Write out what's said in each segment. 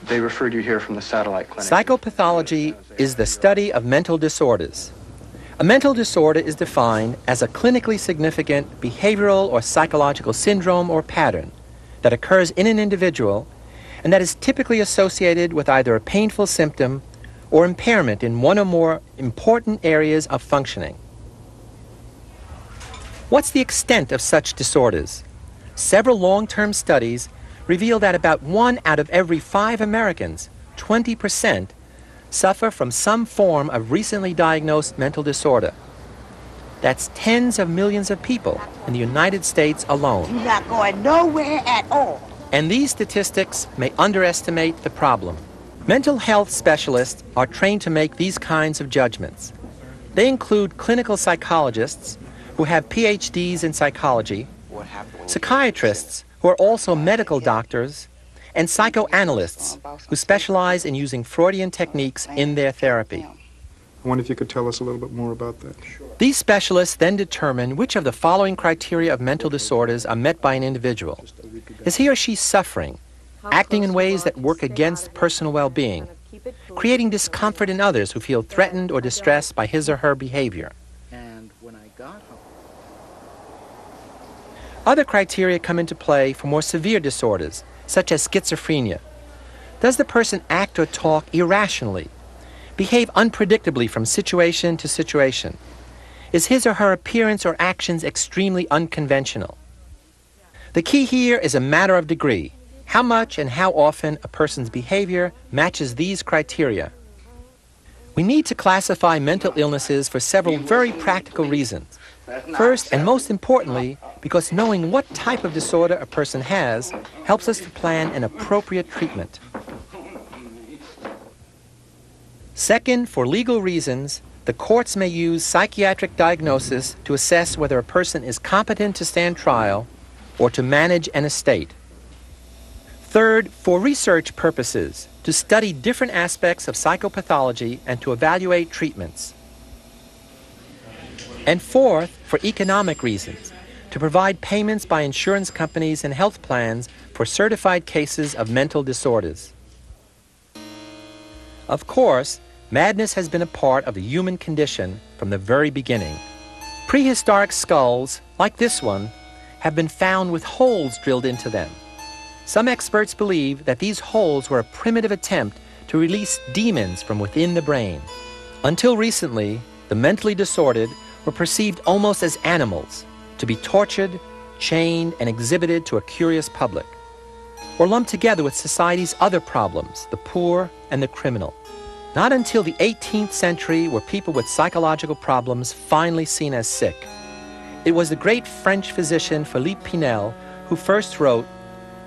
They referred you here from the satellite clinic. Psychopathology is the study of mental disorders. A mental disorder is defined as a clinically significant behavioral or psychological syndrome or pattern that occurs in an individual and that is typically associated with either a painful symptom or impairment in one or more important areas of functioning. What's the extent of such disorders? Several long-term studies reveal that about 1 out of every 5 Americans, 20%, suffer from some form of recently diagnosed mental disorder. That's tens of millions of people in the United States alone. You're not going nowhere at all. And these statistics may underestimate the problem. Mental health specialists are trained to make these kinds of judgments. They include clinical psychologists who have PhDs in psychology, psychiatrists who are also medical doctors, and psychoanalysts who specialize in using Freudian techniques in their therapy. I wonder if you could tell us a little bit more about that. These specialists then determine which of the following criteria of mental disorders are met by an individual. Is he or she suffering, acting in ways that work against personal well-being, creating discomfort in others who feel threatened or distressed by his or her behavior? Other criteria come into play for more severe disorders, such as schizophrenia. Does the person act or talk irrationally, behave unpredictably from situation to situation? Is his or her appearance or actions extremely unconventional? The key here is a matter of degree, how much and how often a person's behavior matches these criteria. We need to classify mental illnesses for several very practical reasons. First, and most importantly, because knowing what type of disorder a person has helps us to plan an appropriate treatment. Second, for legal reasons, the courts may use psychiatric diagnosis to assess whether a person is competent to stand trial or to manage an estate. Third, for research purposes, to study different aspects of psychopathology and to evaluate treatments. And fourth, for economic reasons, to provide payments by insurance companies and health plans for certified cases of mental disorders. Of course, madness has been a part of the human condition from the very beginning. Prehistoric skulls, like this one, have been found with holes drilled into them. Some experts believe that these holes were a primitive attempt to release demons from within the brain. Until recently, the mentally disordered were perceived almost as animals, to be tortured, chained, and exhibited to a curious public, or lumped together with society's other problems, the poor and the criminal. Not until the 18th century were people with psychological problems finally seen as sick. It was the great French physician Philippe Pinel who first wrote,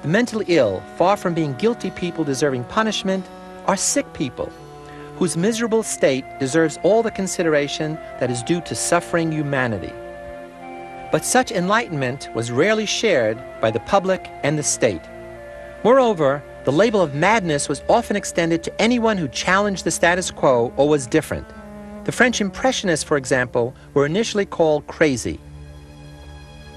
"The mentally ill, far from being guilty people deserving punishment, are sick people, whose miserable state deserves all the consideration that is due to suffering humanity." But such enlightenment was rarely shared by the public and the state. Moreover, the label of madness was often extended to anyone who challenged the status quo or was different. The French Impressionists, for example, were initially called crazy.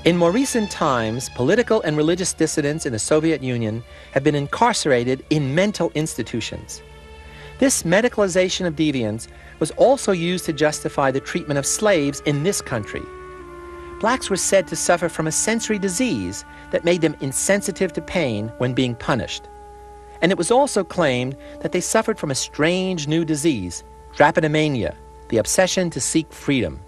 In more recent times, political and religious dissidents in the Soviet Union have been incarcerated in mental institutions. This medicalization of deviance was also used to justify the treatment of slaves in this country. Blacks were said to suffer from a sensory disease that made them insensitive to pain when being punished. And it was also claimed that they suffered from a strange new disease, drapetomania, the obsession to seek freedom.